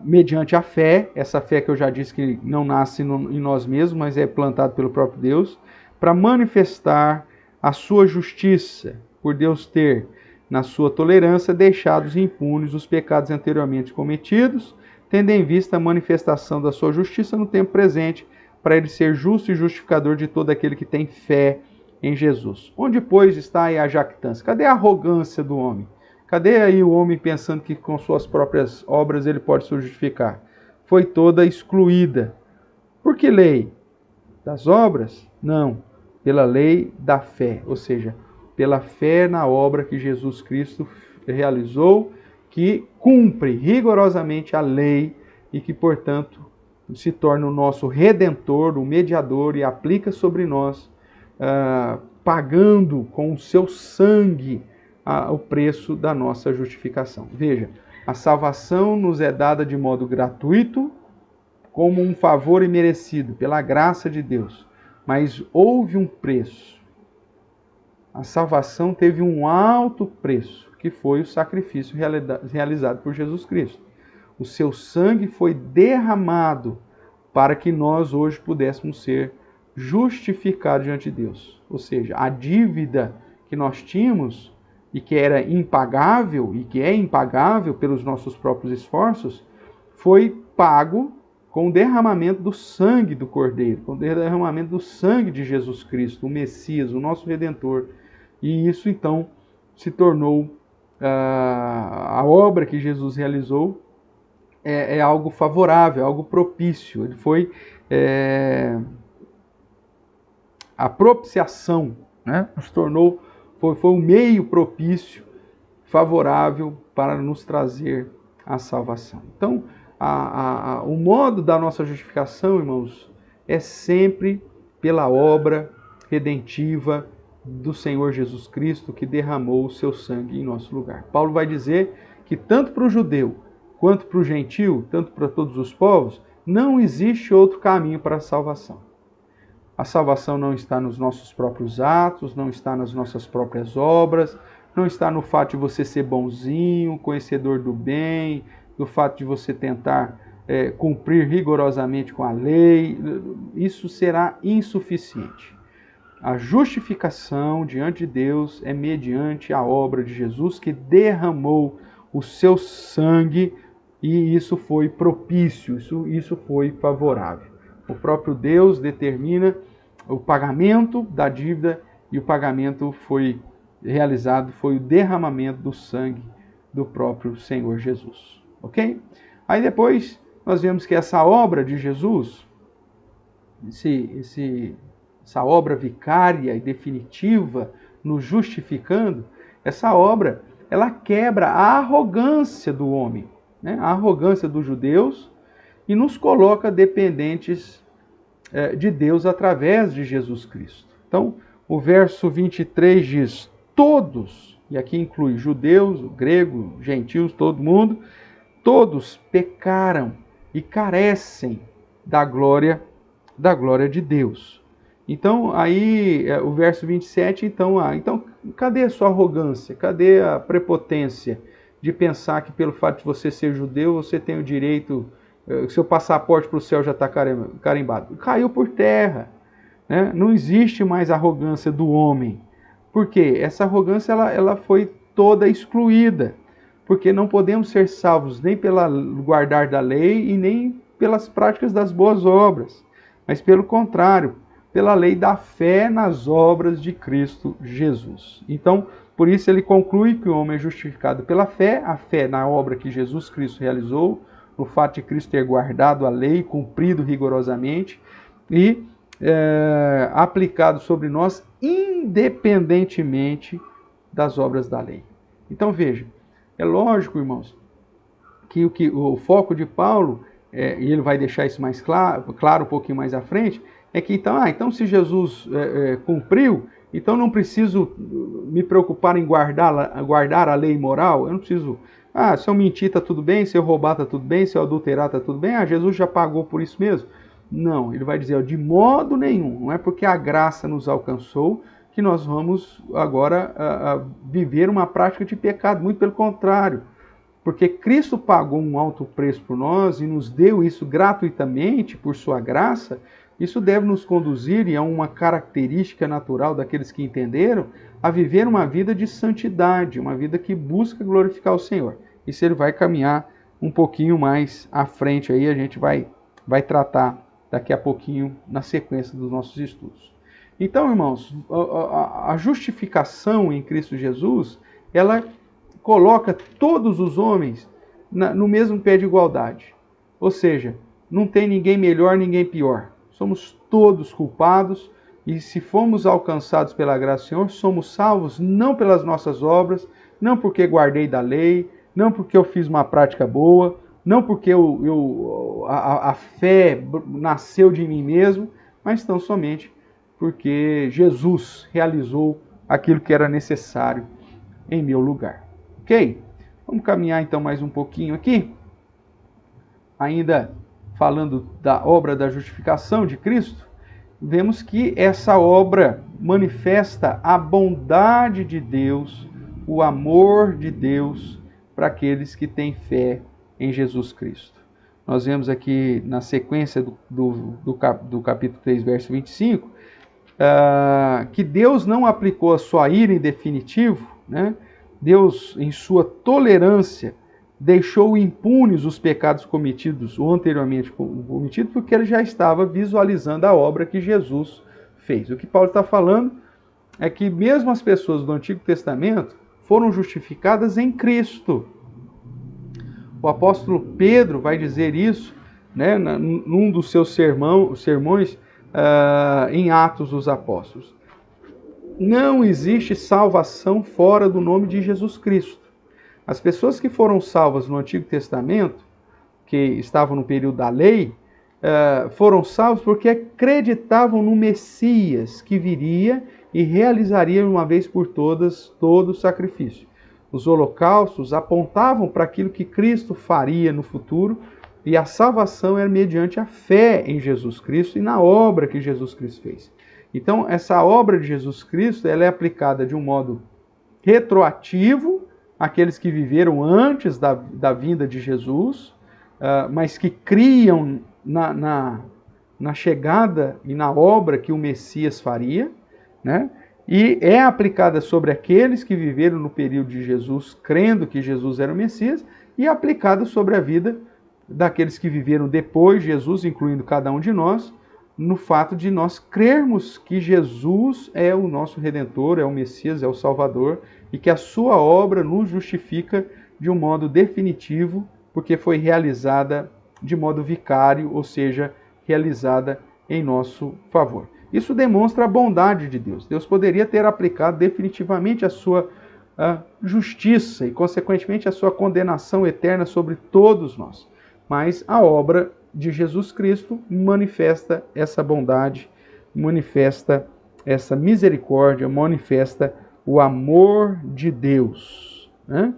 mediante a fé, essa fé que eu já disse que não nasce em nós mesmos, mas é plantado pelo próprio Deus, para manifestar a sua justiça, por Deus ter, na sua tolerância, deixados impunes os pecados anteriormente cometidos, tendo em vista a manifestação da sua justiça no tempo presente, para ele ser justo e justificador de todo aquele que tem fé em Jesus. Onde, pois, está aí a jactância? Cadê a arrogância do homem? Cadê aí o homem pensando que com suas próprias obras ele pode se justificar? Foi toda excluída. Por que lei? Das obras? Não. Pela lei da fé, ou seja, pela fé na obra que Jesus Cristo realizou, que cumpre rigorosamente a lei e que, portanto, se torna o nosso redentor, o mediador e aplica sobre nós, pagando com o seu sangue o preço da nossa justificação. Veja, a salvação nos é dada de modo gratuito, como um favor imerecido, pela graça de Deus. Mas houve um preço. A salvação teve um alto preço, que foi o sacrifício realizado por Jesus Cristo. O seu sangue foi derramado para que nós hoje pudéssemos ser justificados diante de Deus. Ou seja, a dívida que nós tínhamos e que era impagável e que é impagável pelos nossos próprios esforços, foi pago com o derramamento do sangue do Cordeiro, com o derramamento do sangue de Jesus Cristo, o Messias, o nosso Redentor. E isso, então, se tornou a obra que Jesus realizou é algo favorável, algo propício. Ele foi a propiciação, né? Nos tornou, foi um meio propício, favorável para nos trazer a salvação. Então, o modo da nossa justificação, irmãos, é sempre pela obra redentiva do Senhor Jesus Cristo, que derramou o seu sangue em nosso lugar. Paulo vai dizer que tanto para o judeu quanto para o gentio, tanto para todos os povos, não existe outro caminho para a salvação. A salvação não está nos nossos próprios atos, não está nas nossas próprias obras, não está no fato de você ser bonzinho, conhecedor do bem, do fato de você tentar cumprir rigorosamente com a lei. Isso será insuficiente. A justificação diante de Deus é mediante a obra de Jesus, que derramou o seu sangue, e isso foi propício, isso foi favorável. O próprio Deus determina o pagamento da dívida, e o pagamento foi realizado, foi o derramamento do sangue do próprio Senhor Jesus. Ok? Aí depois nós vemos que essa obra de Jesus, essa obra vicária e definitiva, nos justificando, essa obra, ela quebra a arrogância do homem, né? A arrogância dos judeus, e nos coloca dependentes de Deus através de Jesus Cristo. Então, o verso 23 diz, todos, e aqui inclui judeus, grego, gentios, todo mundo, todos pecaram e carecem da glória de Deus. Então, aí, o verso 27, então, cadê a sua arrogância? Cadê a prepotência de pensar que pelo fato de você ser judeu, você tem o direito, seu passaporte para o céu já está carimbado? Caiu por terra, né? Não existe mais arrogância do homem. Por quê? Essa arrogância ela foi toda excluída, porque não podemos ser salvos nem pelo guardar da lei e nem pelas práticas das boas obras, mas pelo contrário, pela lei da fé nas obras de Cristo Jesus. Então, por isso ele conclui que o homem é justificado pela fé, a fé na obra que Jesus Cristo realizou, no fato de Cristo ter guardado a lei, cumprido rigorosamente e aplicado sobre nós independentemente das obras da lei. Então veja, é lógico, irmãos, que o foco de Paulo, e ele vai deixar isso mais claro um pouquinho mais à frente, é que então se Jesus cumpriu, então não preciso me preocupar em guardar a lei moral, eu não preciso, se eu mentir está tudo bem, se eu roubar está tudo bem, se eu adulterar está tudo bem, Jesus já pagou por isso mesmo. Não, ele vai dizer, de modo nenhum, não é porque a graça nos alcançou que nós vamos agora viver uma prática de pecado, muito pelo contrário, porque Cristo pagou um alto preço por nós e nos deu isso gratuitamente por sua graça. Isso deve nos conduzir, e é uma característica natural daqueles que entenderam, a viver uma vida de santidade, uma vida que busca glorificar o Senhor. Isso ele vai caminhar um pouquinho mais à frente, aí a gente vai tratar daqui a pouquinho na sequência dos nossos estudos. Então, irmãos, a justificação em Cristo Jesus, ela coloca todos os homens no mesmo pé de igualdade. Ou seja, não tem ninguém melhor, ninguém pior. Somos todos culpados e se fomos alcançados pela graça do Senhor, somos salvos não pelas nossas obras, não porque guardei da lei, não porque eu fiz uma prática boa, não porque a fé nasceu de mim mesmo, mas tão somente porque Jesus realizou aquilo que era necessário em meu lugar. Ok? Vamos caminhar então mais um pouquinho aqui, ainda falando da obra da justificação de Cristo. Vemos que essa obra manifesta a bondade de Deus, o amor de Deus para aqueles que têm fé em Jesus Cristo. Nós vemos aqui na sequência do capítulo 3, verso 25, que Deus não aplicou a sua ira em definitivo, né? Deus, em sua tolerância, deixou impunes os pecados cometidos ou anteriormente cometidos, porque ele já estava visualizando a obra que Jesus fez. O que Paulo está falando é que mesmo as pessoas do Antigo Testamento foram justificadas em Cristo. O apóstolo Pedro vai dizer isso, né, num dos seus sermões em Atos dos Apóstolos. Não existe salvação fora do nome de Jesus Cristo. As pessoas que foram salvas no Antigo Testamento, que estavam no período da lei, foram salvos porque acreditavam no Messias que viria e realizaria uma vez por todas todo o sacrifício. Os holocaustos apontavam para aquilo que Cristo faria no futuro, e a salvação era mediante a fé em Jesus Cristo e na obra que Jesus Cristo fez. Então, essa obra de Jesus Cristo ela é aplicada de um modo retroativo àqueles que viveram antes da vinda de Jesus, mas que criam na chegada e na obra que o Messias faria, né? E é aplicada sobre aqueles que viveram no período de Jesus, crendo que Jesus era o Messias, e é aplicada sobre a vida daqueles que viveram depois de Jesus, incluindo cada um de nós, no fato de nós crermos que Jesus é o nosso Redentor, é o Messias, é o Salvador, e que a sua obra nos justifica de um modo definitivo, porque foi realizada de modo vicário, ou seja, realizada em nosso favor. Isso demonstra a bondade de Deus. Deus poderia ter aplicado definitivamente a sua justiça e, consequentemente, a sua condenação eterna sobre todos nós. Mas a obra de Jesus Cristo manifesta essa bondade, manifesta essa misericórdia, manifesta o amor de Deus, né?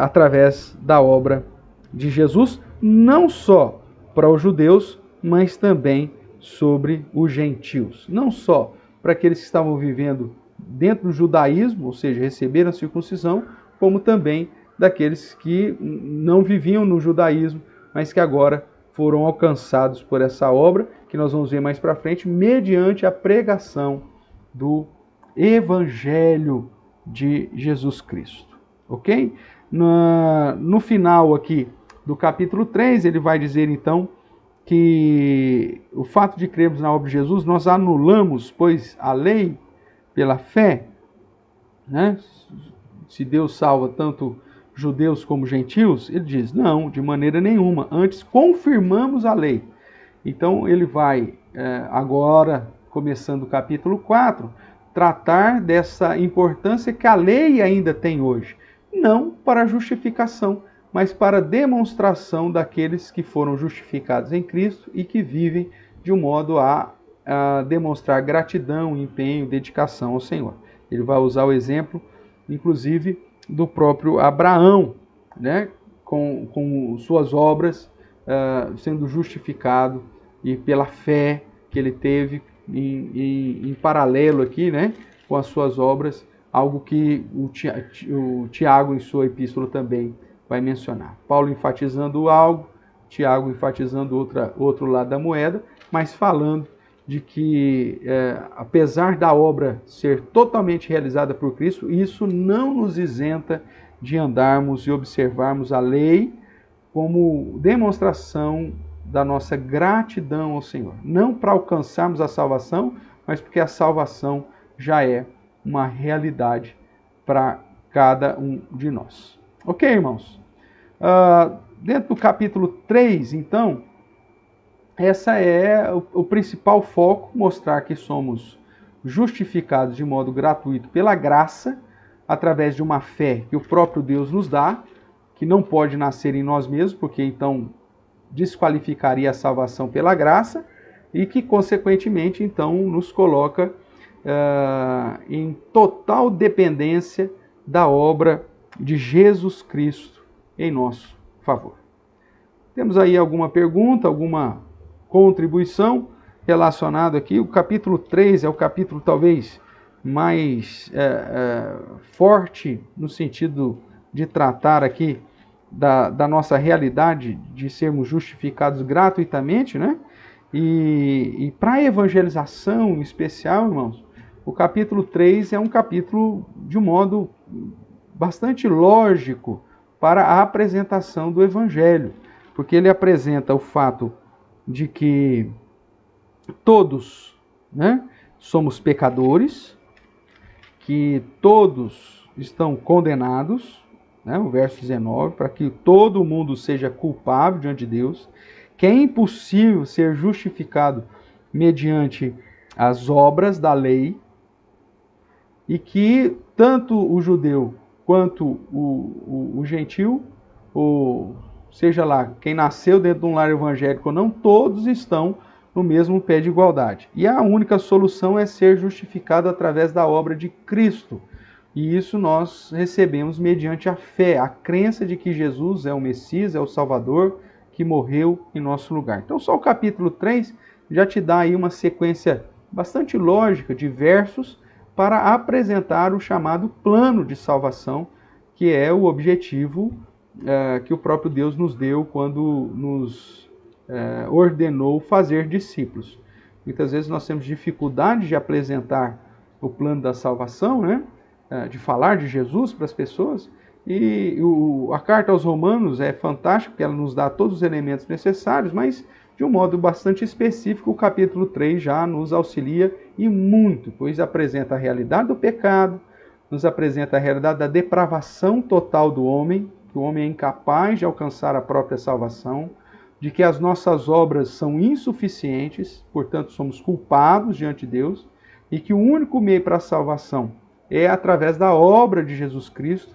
Através da obra de Jesus, não só para os judeus, mas também sobre os gentios. Não só para aqueles que estavam vivendo dentro do judaísmo, ou seja, receberam a circuncisão, como também daqueles que não viviam no judaísmo, mas que agora foram alcançados por essa obra, que nós vamos ver mais para frente, mediante a pregação do Evangelho de Jesus Cristo. Ok? No final aqui do capítulo 3, ele vai dizer então que o fato de crermos na obra de Jesus, nós anulamos, pois, a lei pela fé, né? Se Deus salva tanto judeus como gentios, ele diz, não, de maneira nenhuma, antes confirmamos a lei. Então ele vai, agora, começando o capítulo 4, tratar dessa importância que a lei ainda tem hoje. Não para justificação, mas para demonstração daqueles que foram justificados em Cristo e que vivem de um modo a demonstrar gratidão, empenho, dedicação ao Senhor. Ele vai usar o exemplo, inclusive, do próprio Abraão, né, com suas obras sendo justificado e pela fé que ele teve em paralelo aqui, né, com as suas obras, algo que o Tiago, em sua epístola, também vai mencionar. Paulo enfatizando algo, Tiago enfatizando outro lado da moeda, mas falando de que, apesar da obra ser totalmente realizada por Cristo, isso não nos isenta de andarmos e observarmos a lei como demonstração da nossa gratidão ao Senhor. Não para alcançarmos a salvação, mas porque a salvação já é uma realidade para cada um de nós. Ok, irmãos? Dentro do capítulo 3, então, essa é o principal foco, mostrar que somos justificados de modo gratuito pela graça, através de uma fé que o próprio Deus nos dá, que não pode nascer em nós mesmos, porque então desqualificaria a salvação pela graça, e que, consequentemente, então, nos coloca em total dependência da obra de Jesus Cristo em nosso favor. Temos aí alguma pergunta, alguma contribuição relacionada aqui? O capítulo 3 é o capítulo talvez mais forte no sentido de tratar aqui da nossa realidade de sermos justificados gratuitamente, né? E para a evangelização em especial, irmãos, o capítulo 3 é um capítulo de um modo bastante lógico para a apresentação do evangelho, porque ele apresenta o fato de que todos, né, somos pecadores, que todos estão condenados, né, o verso 19, para que todo mundo seja culpável diante de Deus, que é impossível ser justificado mediante as obras da lei, e que tanto o judeu quanto o gentil, ou seja lá, quem nasceu dentro de um lar evangélico ou não, todos estão no mesmo pé de igualdade. E a única solução é ser justificado através da obra de Cristo. E isso nós recebemos mediante a fé, a crença de que Jesus é o Messias, é o Salvador, que morreu em nosso lugar. Então só o capítulo 3 já te dá aí uma sequência bastante lógica de versos para apresentar o chamado plano de salvação, que é o objetivo que o próprio Deus nos deu quando nos ordenou fazer discípulos. Muitas vezes nós temos dificuldade de apresentar o plano da salvação, né? De falar de Jesus para as pessoas, e a carta aos Romanos é fantástica, porque ela nos dá todos os elementos necessários, mas de um modo bastante específico, o capítulo 3 já nos auxilia e muito, pois apresenta a realidade do pecado, nos apresenta a realidade da depravação total do homem, que o homem é incapaz de alcançar a própria salvação, de que as nossas obras são insuficientes, portanto somos culpados diante de Deus, e que o único meio para a salvação é através da obra de Jesus Cristo,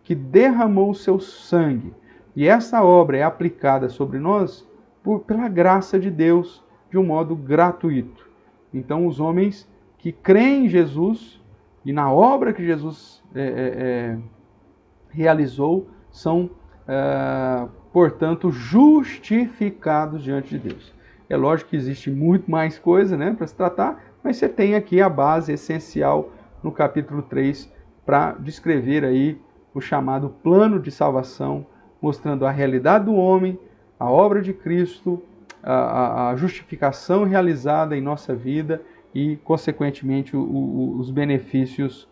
que derramou o seu sangue. E essa obra é aplicada sobre nós pela graça de Deus, de um modo gratuito. Então os homens que creem em Jesus e na obra que Jesus realizou são, portanto, justificados diante de Deus. É lógico que existe muito mais coisa, né, para se tratar, mas você tem aqui a base essencial no capítulo 3 para descrever aí o chamado plano de salvação, mostrando a realidade do homem, a obra de Cristo, a justificação realizada em nossa vida e, consequentemente, os benefícios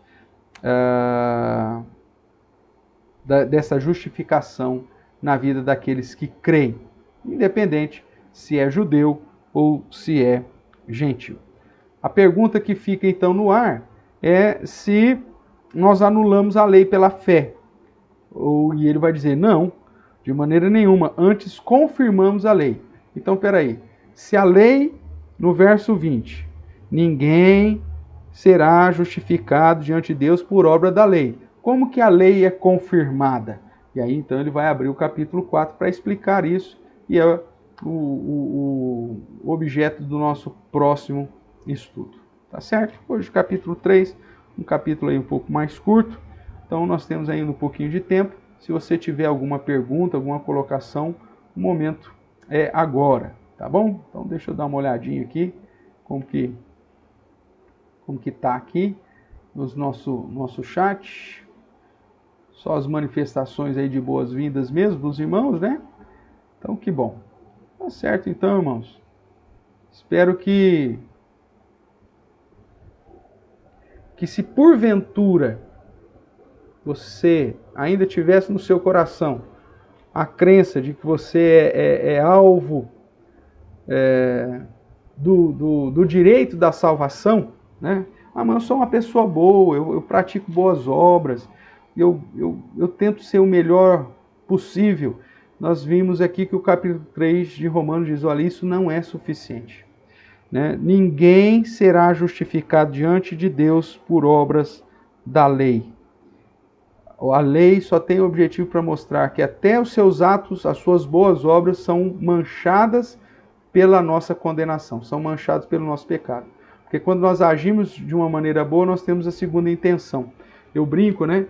dessa justificação na vida daqueles que creem, independente se é judeu ou se é gentil. A pergunta que fica então no ar é se nós anulamos a lei pela fé. E ele vai dizer, não, de maneira nenhuma, antes confirmamos a lei. Então, peraí, se a lei, no verso 20, ninguém será justificado diante de Deus por obra da lei. Como que a lei é confirmada? E aí, então, ele vai abrir o capítulo 4 para explicar isso, e é o objeto do nosso próximo estudo. Tá certo? Hoje, capítulo 3, um capítulo aí um pouco mais curto, então nós temos ainda um pouquinho de tempo. Se você tiver alguma pergunta, alguma colocação, o momento é agora, tá bom? Então deixa eu dar uma olhadinha aqui, como que tá aqui no nosso chat. Só as manifestações aí de boas-vindas mesmo dos irmãos, né? Então que bom. Tá certo então, irmãos. Espero que se porventura você ainda tivesse no seu coração a crença de que você é alvo do direito da salvação, né? Ah, mas eu sou uma pessoa boa, eu pratico boas obras, eu tento ser o melhor possível. Nós vimos aqui que o capítulo 3 de Romanos diz, olha, isso não é suficiente. Né? Ninguém será justificado diante de Deus por obras da lei. A lei só tem o objetivo para mostrar que até os seus atos, as suas boas obras são manchadas pela nossa condenação, são manchadas pelo nosso pecado. Porque quando nós agimos de uma maneira boa, nós temos a segunda intenção. Eu brinco, né?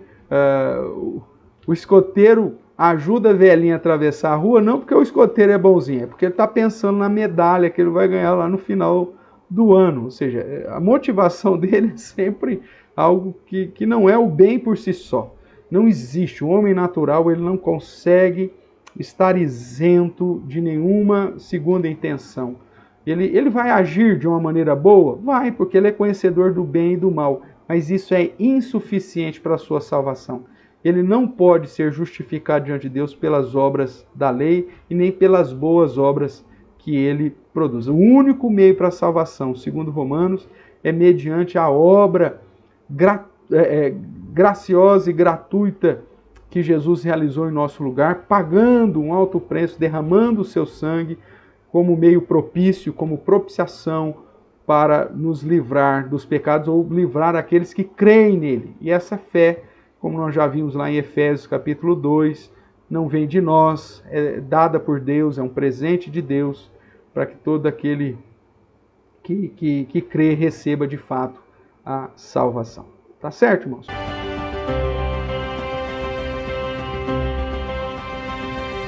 O escoteiro ajuda a velhinha a atravessar a rua, não porque o escoteiro é bonzinho, é porque ele está pensando na medalha que ele vai ganhar lá no final do ano. Ou seja, a motivação dele é sempre algo que não é o bem por si só. Não existe. O homem natural, ele não consegue estar isento de nenhuma segunda intenção. Ele vai agir de uma maneira boa? Vai, porque ele é conhecedor do bem e do mal. Mas isso é insuficiente para a sua salvação. Ele não pode ser justificado diante de Deus pelas obras da lei e nem pelas boas obras que ele produz. O único meio para a salvação, segundo Romanos, é mediante a obra graciosa e gratuita que Jesus realizou em nosso lugar, pagando um alto preço, derramando o seu sangue como meio propício, como propiciação para nos livrar dos pecados ou livrar aqueles que creem nele. E essa fé, como nós já vimos lá em Efésios capítulo 2, não vem de nós, é dada por Deus, é um presente de Deus, para que todo aquele que crê receba de fato a salvação. Tá certo, irmãos?